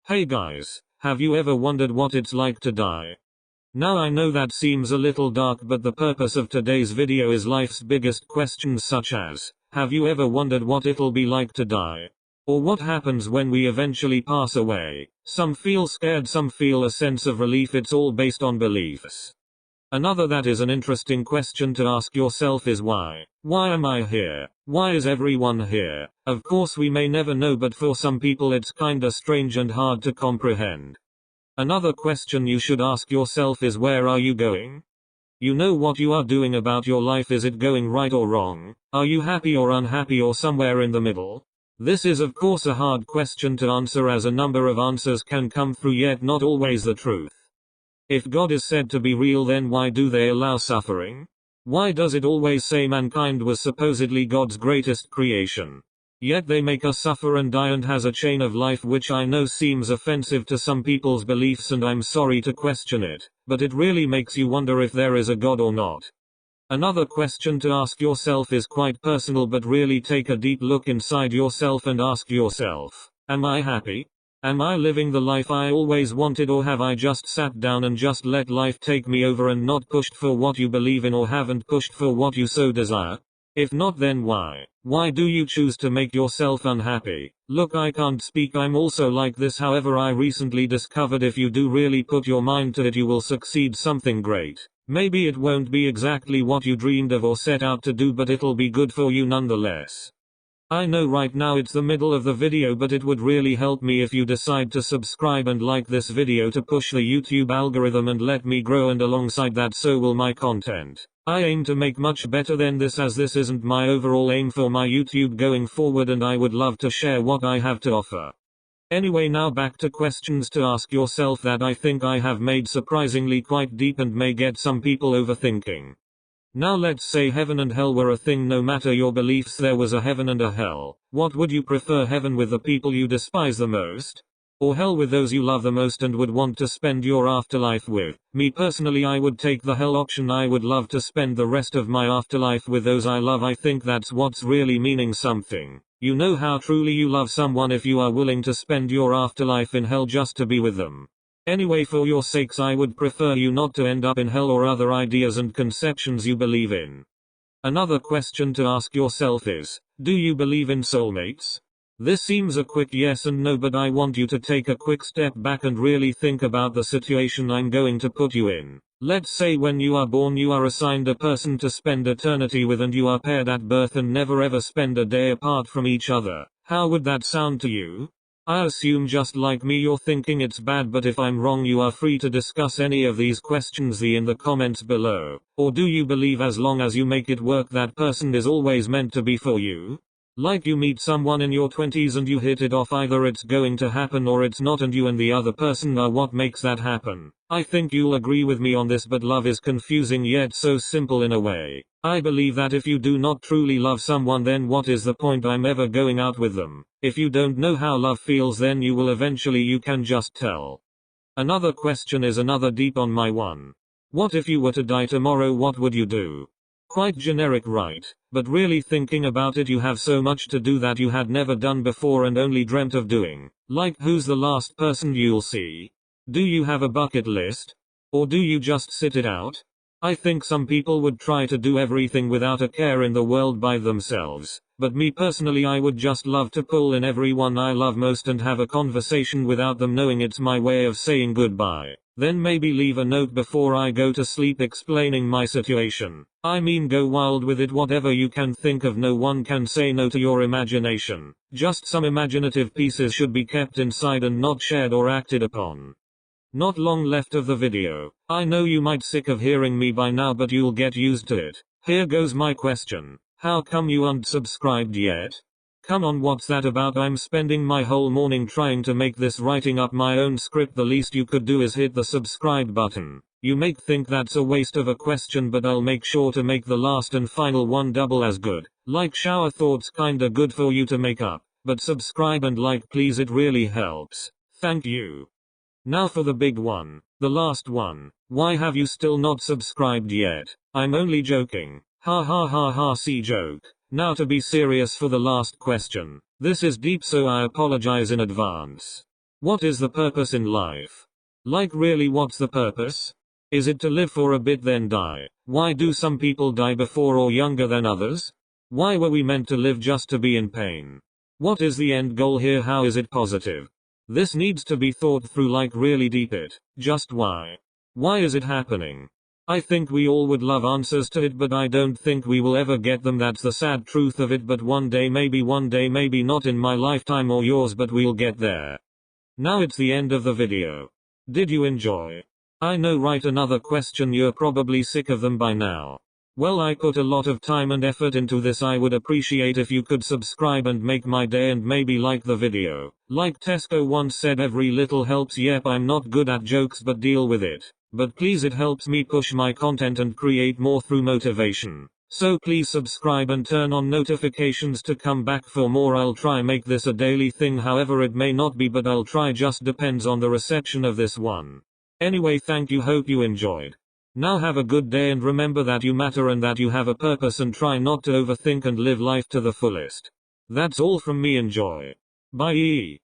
Hey guys, have you ever wondered what it's like to die? Now I know that seems a little dark, but the purpose of today's video is life's biggest questions, such as, have you ever wondered what it'll be like to die? Or what happens when we eventually pass away? Some feel scared, some feel a sense of relief. It's all based on beliefs. Another that is an interesting question to ask yourself is why? Why am I here? Why is everyone here? Of course we may never know, but for some people it's kinda strange and hard to comprehend. Another question you should ask yourself is, where are you going? You know what you are doing about your life. Is it going right or wrong? Are you happy or unhappy or somewhere in the middle? This is of course a hard question to answer, as a number of answers can come through, yet not always the truth. If God is said to be real, then why do they allow suffering? Why does it always say mankind was supposedly God's greatest creation? Yet they make us suffer and die and has a chain of life, which I know seems offensive to some people's beliefs, and I'm sorry to question it, but it really makes you wonder if there is a God or not. Another question to ask yourself is quite personal, but really take a deep look inside yourself and ask yourself, am I happy? Am I living the life I always wanted, or have I just sat down and just let life take me over and not pushed for what you believe in, or haven't pushed for what you so desire? If not, then why? Why do you choose to make yourself unhappy? Look, I can't speak, I'm also like this. However, I recently discovered if you do really put your mind to it, you will succeed something great. Maybe it won't be exactly what you dreamed of or set out to do, but it'll be good for you nonetheless. I know right now it's the middle of the video, but it would really help me if you decide to subscribe and like this video to push the YouTube algorithm and let me grow, and alongside that so will my content. I aim to make much better than this, as this isn't my overall aim for my YouTube going forward, and I would love to share what I have to offer. Anyway, now back to questions to ask yourself that I think I have made surprisingly quite deep and may get some people overthinking. Now let's say heaven and hell were a thing. No matter your beliefs, there was a heaven and a hell. What would you prefer, heaven with the people you despise the most? Or hell with those you love the most and would want to spend your afterlife with? Me personally, I would take the hell option. I would love to spend the rest of my afterlife with those I love. I think that's what's really meaning something. You know how truly you love someone if you are willing to spend your afterlife in hell just to be with them. Anyway, for your sakes, I would prefer you not to end up in hell or other ideas and conceptions you believe in. Another question to ask yourself is, do you believe in soulmates? This seems a quick yes and no, but I want you to take a quick step back and really think about the situation I'm going to put you in. Let's say when you are born, you are assigned a person to spend eternity with, and you are paired at birth and never ever spend a day apart from each other. How would that sound to you? I assume just like me you're thinking it's bad, but if I'm wrong, you are free to discuss any of these questions in the comments below. Or do you believe as long as you make it work, that person is always meant to be for you? Like you meet someone in your 20s and you hit it off, either it's going to happen or it's not, and you and the other person are what makes that happen. I think you'll agree with me on this, but love is confusing yet so simple in a way. I believe that if you do not truly love someone, then what is the point I'm ever going out with them? If you don't know how love feels, then you will eventually, you can just tell. Another question is another deep on my one. What if you were to die tomorrow, what would you do? Quite generic, right? But really thinking about it, you have so much to do that you had never done before and only dreamt of doing. Like, who's the last person you'll see? Do you have a bucket list? Or do you just sit it out? I think some people would try to do everything without a care in the world by themselves. But me personally, I would just love to pull in everyone I love most and have a conversation without them knowing. It's my way of saying goodbye. Then maybe leave a note before I go to sleep explaining my situation. I mean, go wild with it, whatever you can think of. No one can say no to your imagination. Just some imaginative pieces should be kept inside and not shared or acted upon. Not long left of the video. I know you might sick of hearing me by now, but you'll get used to it. Here goes my question. How come you aren't subscribed yet? Come on, what's that about? I'm spending my whole morning trying to make this, writing up my own script. The least you could do is hit the subscribe button. You may think that's a waste of a question, but I'll make sure to make the last and final one double as good. Like shower thoughts, kinda good for you to make up. But subscribe and like please, it really helps. Thank you. Now for the big one. The last one. Why have you still not subscribed yet? I'm only joking. Ha ha ha ha, see joke. Now to be serious for the last question. This is deep, so I apologize in advance. What is the purpose in life? Like really, what's the purpose? Is it to live for a bit then die? Why do some people die before or younger than others? Why were we meant to live just to be in pain? What is the end goal here? How is it positive? This needs to be thought through, like really deep it. Just why? Why is it happening? I think we all would love answers to it, but I don't think we will ever get them. That's the sad truth of it. But one day, maybe not in my lifetime or yours, but we'll get there. Now it's the end of the video. Did you enjoy? I know, right? Another question. You're probably sick of them by now. Well, I put a lot of time and effort into this. I would appreciate if you could subscribe and make my day, and maybe like the video. Like Tesco once said, every little helps. Yep, I'm not good at jokes, but deal with it. But please, it helps me push my content and create more through motivation. So please subscribe and turn on notifications to come back for more. I'll try make this a daily thing, however it may not be, but I'll try. Just depends on the reception of this one. Anyway, thank you, hope you enjoyed. Now have a good day, and remember that you matter and that you have a purpose, and try not to overthink and live life to the fullest. That's all from me. Enjoy. Bye.